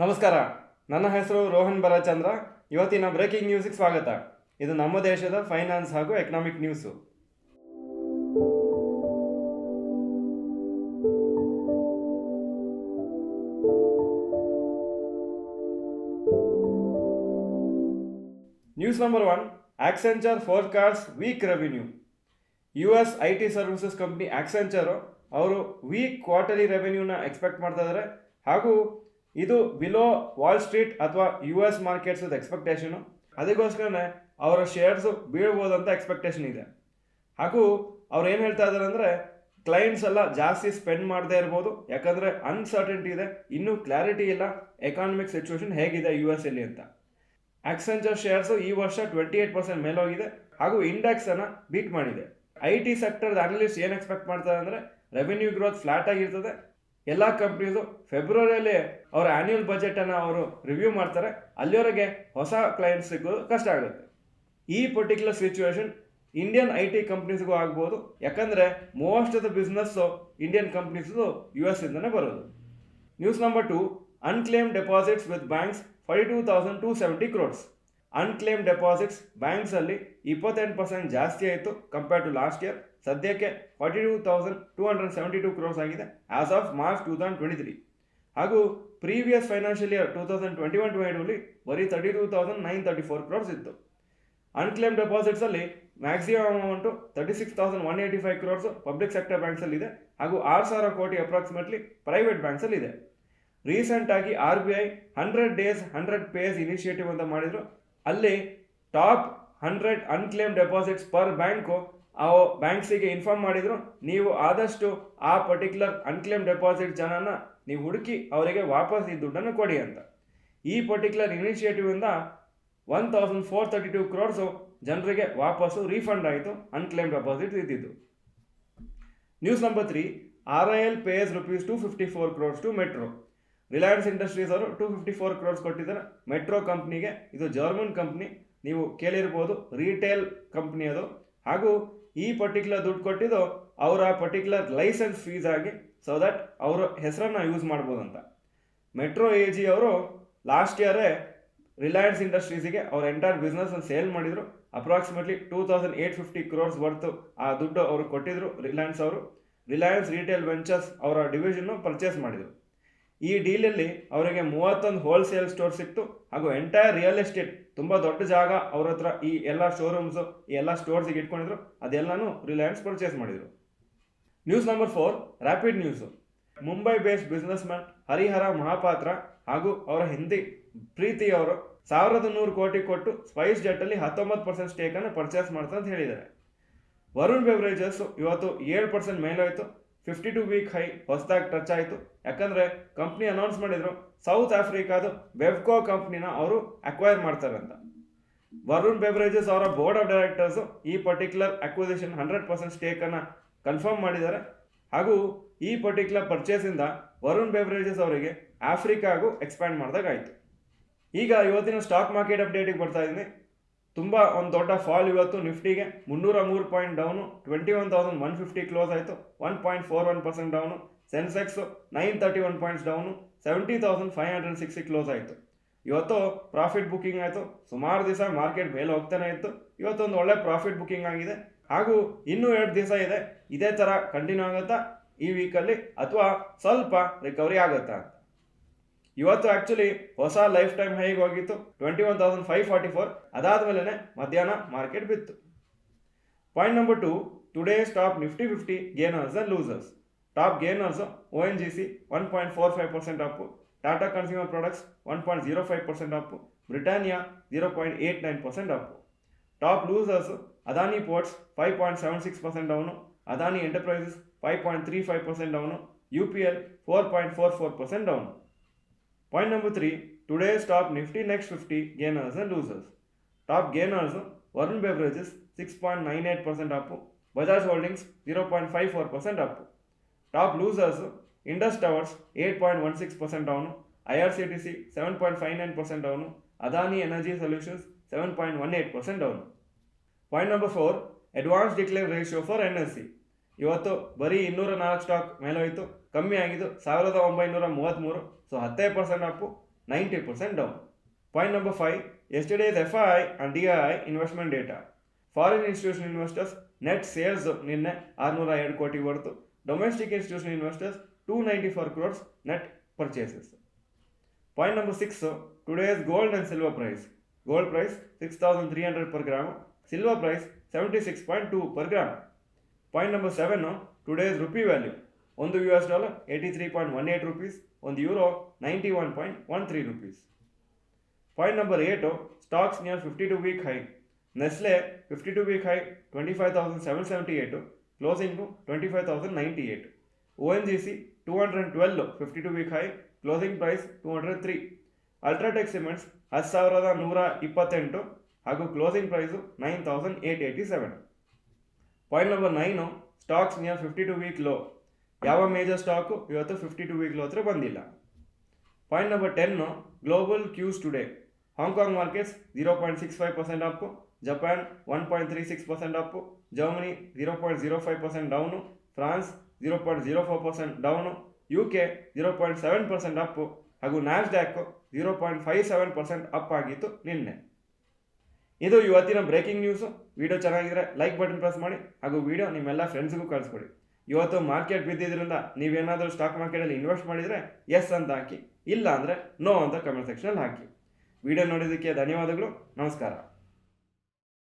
ನಮಸ್ಕಾರ. ನನ್ನ ಹೆಸರು ರೋಹನ್ ಭರಚಂದ್ರ. ಇವತ್ತಿನ ಬ್ರೇಕಿಂಗ್ ನ್ಯೂಸ್ಗೆ ಸ್ವಾಗತ. ಇದು ನಮ್ಮ ದೇಶದ ಫೈನಾನ್ಸ್ ಹಾಗೂ economic news. News number 1. Accenture forecast weak revenue. US IT services company Accenture ಅವರು ವೀಕ್ ಕ್ವಾರ್ಟರ್ಲಿ ರೆವೆನ್ಯೂನ ಎಕ್ಸ್ಪೆಕ್ಟ್ ಮಾಡ್ತಾ ಇದ್ದಾರೆ. ಹಾಗೂ ಇದು ಬಿಲೋ ವಾಲ್ ಸ್ಟ್ರೀಟ್ ಅಥವಾ US ಮಾರ್ಕೆಟ್ಸ್ ಎಕ್ಸ್ಪೆಕ್ಟೇಷನು. ಅದಕ್ಕೋಸ್ಕರನೇ ಅವರ ಶೇರ್ಸು ಬೀಳ್ಬೋದಂತ ಎಕ್ಸ್ಪೆಕ್ಟೇಷನ್ ಇದೆ. ಹಾಗೂ ಅವ್ರು ಏನು ಹೇಳ್ತಾ ಇದ್ದಾರೆ ಅಂದರೆ, ಕ್ಲೈಂಟ್ಸ್ ಎಲ್ಲ ಜಾಸ್ತಿ ಸ್ಪೆಂಡ್ ಮಾಡದೇ ಇರ್ಬೋದು, ಯಾಕಂದರೆ ಅನ್ಸರ್ಟನಿಟಿ ಇದೆ, ಇನ್ನೂ ಕ್ಲಾರಿಟಿ ಇಲ್ಲ ಎಕಾನಮಿಕ್ ಸಿಚುವೇಶನ್ ಹೇಗಿದೆ US ಅಲ್ಲಿ ಅಂತ. ಆಕ್ಸೆಂಚರ್ ಶೇರ್ಸು ಈ ವರ್ಷ 28% ಮೇಲೋಗಿದೆ ಹಾಗೂ ಇಂಡೆಕ್ಸ್ ಅನ್ನು ಬೀಟ್ ಮಾಡಿದೆ. IT ಸೆಕ್ಟರ್ದ ಅನಲಿಸ್ಟ್ ಏನು ಎಕ್ಸ್ಪೆಕ್ಟ್ ಮಾಡ್ತಾರೆ ಅಂದರೆ, ರೆವೆನ್ಯೂ ಗ್ರೋತ್ ಫ್ಲಾಟ್ ಆಗಿರ್ತದೆ. ಎಲ್ಲ ಕಂಪ್ನೀಸು ಫೆಬ್ರವರಿಯಲ್ಲಿ ಅವರ ಆ್ಯನ್ಯುವಲ್ ಬಜೆಟನ್ನು ಅವರು ರಿವ್ಯೂ ಮಾಡ್ತಾರೆ. ಅಲ್ಲಿವರೆಗೆ ಹೊಸ ಕ್ಲೈಂಟ್ಸ್ ಸಿಗೋದು ಕಷ್ಟ ಆಗುತ್ತೆ. ಈ ಪರ್ಟಿಕ್ಯುಲರ್ ಸಿಚುವೇಶನ್ ಇಂಡಿಯನ್ IT ಕಂಪ್ನೀಸ್ಗೂ ಆಗ್ಬೋದು, ಯಾಕಂದರೆ most of the business Indian companies US ಇಂದನೇ ಬರೋದು. News number 2. Unclaim deposits with banks 42,270 crores. Unclaim deposits ಬ್ಯಾಂಕ್ಸಲ್ಲಿ 28% ಜಾಸ್ತಿ ಆಯಿತು ಕಂಪೇರ್ ಟು ಲಾಸ್ಟ್ ಇಯರ್. ಸದ್ಯಕ್ಕೆ 42,272 crores ಆಗಿದೆ ಆಸ್ ಆಫ್ ಮಾರ್ಚ್ 2023. ಹಾಗೂ ಪ್ರೀವಿಯಸ್ ಫೈನಾನ್ಷಿಯಲ್ ಇಯರ್ 2021-22 ಬರೀ 32,934 crores ಇತ್ತು. ಅನ್ಕ್ಲೇಮ್ ಡೆಪಾಸಿಟ್ಸಲ್ಲಿ maximum amount 36,185 crores public sector ಬ್ಯಾಂಕ್ಸಲ್ಲಿದೆ ಹಾಗೂ 6,000 ಕೋಟಿ ಅಪ್ರಾಕ್ಸಿಮೇಟ್ಲಿ ಪ್ರೈವೇಟ್ ಬ್ಯಾಂಕ್ಸಲ್ಲಿದೆ. ರೀಸೆಂಟಾಗಿ RBI 100 days 100 pays ಇನಿಷಿಯೇಟಿವ್ ಅಂತ ಮಾಡಿದರು. ಅಲ್ಲಿ top 100 unclaimed deposits per bank ಆ ಬ್ಯಾಂಕ್ಸಿಗೆ ಇನ್ಫಾರ್ಮ್ ಮಾಡಿದರು, ನೀವು ಆದಷ್ಟು ಆ ಪರ್ಟಿಕ್ಯುಲರ್ ಅನ್ಕ್ಲೇಮ್ ಡೆಪಾಸಿಟ್ ಜನನ ನೀವು ಹುಡುಕಿ ಅವರಿಗೆ ವಾಪಸ್ ಈ ದುಡ್ಡನ್ನು ಕೊಡಿ ಅಂತ. ಈ ಪರ್ಟಿಕ್ಯುಲರ್ ಇನಿಷಿಯೇಟಿವಿಂದ 1,432 crores ಜನರಿಗೆ ವಾಪಸ್ಸು ರೀಫಂಡ್ ಆಯಿತು ಅನ್ಕ್ಲೇಮ್ ಡೆಪಾಸಿಟ್ ಇದ್ದಿದ್ದು. News number 3. RIL pays ₹254 crores to Metro. Reliance Industries ಅವರು 254 crores ಕೊಟ್ಟಿದ್ದಾರೆ ಮೆಟ್ರೋ ಕಂಪ್ನಿಗೆ. ಇದು ಜರ್ಮನ್ ಕಂಪ್ನಿ, ನೀವು ಕೇಳಿರ್ಬೋದು, ರಿಟೇಲ್ ಕಂಪ್ನಿ ಅದು. ಹಾಗೂ ಈ ಪರ್ಟಿಕ್ಯುಲರ್ ದುಡ್ಡು ಕೊಟ್ಟಿದ್ದು ಅವರ ಪರ್ಟಿಕ್ಯುಲರ್ ಲೈಸೆನ್ಸ್ ಫೀಸ್ ಆಗಿ, ಸೊ ದಟ್ ಅವರ ಹೆಸರನ್ನು ಯೂಸ್ ಮಾಡ್ಬೋದು ಅಂತ. ಮೆಟ್ರೋ AG ಅವರು ಲಾಸ್ಟ್ ಇಯರೇ ರಿಲಯನ್ಸ್ ಇಂಡಸ್ಟ್ರೀಸಿಗೆ ಅವ್ರ ಎಂಟೈರ್ ಬಿಸ್ನೆಸ್ಸನ್ನು ಸೇಲ್ ಮಾಡಿದರು. ಅಪ್ರಾಕ್ಸಿಮೇಟ್ಲಿ 2,850 crores ವರ್ತು ಆ ದುಡ್ಡು ಅವರು ಕೊಟ್ಟಿದ್ರು ರಿಲಯನ್ಸ್ ಅವರು. ರಿಲಯನ್ಸ್ ರಿಟೇಲ್ ವೆಂಚರ್ಸ್ ಅವರ ಡಿವಿಷನ್ನು ಪರ್ಚೇಸ್ ಮಾಡಿದರು. ಈ ಡೀಲಲ್ಲಿ ಅವರಿಗೆ 31 ಹೋಲ್ಸೇಲ್ ಸ್ಟೋರ್ ಸಿಕ್ತು ಹಾಗೂ ಎಂಟೈರ್ ರಿಯಲ್ ಎಸ್ಟೇಟ್, ತುಂಬ ದೊಡ್ಡ ಜಾಗ ಅವ್ರ ಹತ್ರ ಈ ಎಲ್ಲ ಶೋರೂಮ್ಸು, ಈ ಎಲ್ಲ ಸ್ಟೋರ್ಸಿಗೆ ಇಟ್ಕೊಂಡಿದ್ರು, ಅದೆಲ್ಲನೂ ರಿಲಯನ್ಸ್ ಪರ್ಚೇಸ್ ಮಾಡಿದರು. News number 4. Rapid news. Mumbai based businessman Harihara Mahapatra ಹಾಗೂ ಅವರ ಹಿಂದಿ ಪ್ರೀತಿ ಅವರು 1,100 ಕೋಟಿ ಕೊಟ್ಟು ಸ್ಪೈಸ್ ಜೆಟ್ಟಲ್ಲಿ 19% ಸ್ಟೇಕನ್ನು ಪರ್ಚೇಸ್ ಮಾಡ್ತಾರೆ ಅಂತ ಹೇಳಿದ್ದಾರೆ. ವರುಣ್ ಬೆವರೇಜಸ್ ಇವತ್ತು 7% ಮೇಲಾಯಿತು. 52 ವೀಕ್ ಹೈ ಹೊಸದಾಗಿ ಟಚ್ ಆಯಿತು. ಯಾಕಂದರೆ ಕಂಪ್ನಿ ಅನೌನ್ಸ್ ಮಾಡಿದರು ಸೌತ್ ಆಫ್ರಿಕಾದು ಬೆವ್ಕೋ ಕಂಪ್ನಿನ ಅವರು ಅಕ್ವೈರ್ ಮಾಡ್ತಾರಂತ. ವರುಣ್ ಬೆವರೇಜಸ್ ಅವರ ಬೋರ್ಡ್ ಆಫ್ ಡೈರೆಕ್ಟರ್ಸು ಈ ಪರ್ಟಿಕ್ಯುಲರ್ ಅಕ್ವಿಸಿಷನ್ 100% ಸ್ಟೇಕನ್ನು ಕನ್ಫರ್ಮ್ ಮಾಡಿದ್ದಾರೆ. ಹಾಗೂ ಈ ಪರ್ಟಿಕ್ಯುಲರ್ ಪರ್ಚೇಸಿಂದ ವರುಣ್ ಬೆವರೇಜಸ್ ಅವರಿಗೆ ಆಫ್ರಿಕಾಗೂ ಎಕ್ಸ್ಪ್ಯಾಂಡ್ ಮಾಡಿದಾಗಾಯಿತು. ಈಗ ಇವತ್ತಿನ ಸ್ಟಾಕ್ ಮಾರ್ಕೆಟ್ ಅಪ್ಡೇಟಿಗೆ ಬರ್ತಾ ಇದ್ದೀನಿ. ತುಂಬ ಒಂದು ದೊಡ್ಡ ಫಾಲ್ ಇವತ್ತು. ನಿಫ್ಟಿಗೆ 303 ಪಾಯಿಂಟ್ ಡೌನು, 21,150 ಕ್ಲೋಸ್ ಆಯಿತು, 1.41% down. Sensex 931 points down, 70,560 close ಆಯಿತು. ಇವತ್ತು ಪ್ರಾಫಿಟ್ ಬುಕ್ಕಿಂಗ್ ಆಯಿತು. ಸುಮಾರು ದಿವಸ ಮಾರ್ಕೆಟ್ ಮೇಲೆ ಹೋಗ್ತಾನೆ ಇತ್ತು. ಇವತ್ತೊಂದು ಒಳ್ಳೆ ಪ್ರಾಫಿಟ್ ಬುಕ್ಕಿಂಗ್ ಆಗಿದೆ. ಹಾಗೂ ಇನ್ನೂ 2 ದಿವಸ ಇದೆ. ಇದೇ ಥರ ಕಂಟಿನ್ಯೂ ಆಗುತ್ತಾ ಈ ವೀಕಲ್ಲಿ ಅಥವಾ ಸ್ವಲ್ಪ ರಿಕವರಿ ಆಗುತ್ತಾ ಅಂತ. ಇವತ್ತು ಆ್ಯಕ್ಚುಲಿ ಹೊಸ ಲೈಫ್ ಟೈಮ್ ಹೈಗೆ ಹೋಗಿತ್ತು 21,544. ಅದಾದಮೇಲೆ ಮಧ್ಯಾಹ್ನ ಮಾರ್ಕೆಟ್ ಬಿತ್ತು. Point number 2. Today's top Nifty 50 gainers and losers. Top gainers ONGC 1.45% up, Tata Consumer Products 1.05% up, Britannia 0.89% up. Top losers Adani Ports 5.76% down, Adani Enterprises 5.35% down, UPL 4.44% down. Point number 3. Today's top Nifty Next 50 gainers and losers. Top gainers Varun Beverages 6.98% up, Bajaj Holdings 0.54% up. Top losers Indus Towers 8.16% down, IRCTC 7.59% down, Adani Energy Solutions 7.18% down. Point number 4. Advanced decline ratio for NSE. ಇವತ್ತು ಬರೀ 204 stock ಮೇಲೋಯಿತು, ಕಮ್ಮಿ ಆಗಿದ್ದು 1,933. So 10% Appu. 90% down. Point number 5, yesterday's FI and DI investment data. Foreign institutional investors net sales ನಿನ್ನೆ 602 ಕೋಟಿ ಹೊರತು, domestic institutional investors 294 crores net purchases. Point number 6, today's gold and silver price. Gold price 6,300 per gram, silver price 76.2 per gram. Point number 7, today's rupee value. ಒಂದು US dollar 83.18 rupees, ಒಂದು euro 91.13 rupees. Point number 8, stocks near 52-week high. Nestle 52-week high 25,778, closing to 25,098. ONGC 212 52-week high, closing price 203. Ultratech Cements 10,128 ಹಾಗೂ closing price 9,887. Point number 9, stocks near 52-week low. ಯಾವ major stock ಇವತ್ತು 52-week low ಹತ್ರ ಬಂದಿಲ್ಲ. Point number 10, global Qs today. Hong Kong markets 0.65% up, Japan 1.36% up, Germany 0.05% down, France 0.04% down, UK 0.7% up ಹಾಗೂ Nasdaq 0.57% up ಆಗಿತ್ತು ನಿನ್ನೆ. ಇದು ಇವತ್ತಿನ ಬ್ರೇಕಿಂಗ್ ನ್ಯೂಸು. ವಿಡಿಯೋ ಚೆನ್ನಾಗಿದ್ರೆ ಲೈಕ್ ಬಟನ್ ಪ್ರೆಸ್ ಮಾಡಿ ಹಾಗೂ ವಿಡಿಯೋ ನಿಮ್ಮೆಲ್ಲ ಫ್ರೆಂಡ್ಸ್ಗೂ ಕಳಿಸ್ಕೊಡಿ. ಇವತ್ತು ಮಾರ್ಕೆಟ್ ಬಿದ್ದಿದ್ದರಿಂದ ನೀವೇನಾದರೂ ಸ್ಟಾಕ್ ಮಾರ್ಕೆಟಲ್ಲಿ ಇನ್ವೆಸ್ಟ್ ಮಾಡಿದರೆ ಎಸ್ ಅಂತ ಹಾಕಿ, ಇಲ್ಲ ಅಂದರೆ ನೋ ಅಂತ ಕಮೆಂಟ್ ಸೆಕ್ಷನಲ್ಲಿ ಹಾಕಿ. ವಿಡಿಯೋ ನೋಡೋದಕ್ಕೆ ಧನ್ಯವಾದಗಳು. ನಮಸ್ಕಾರ.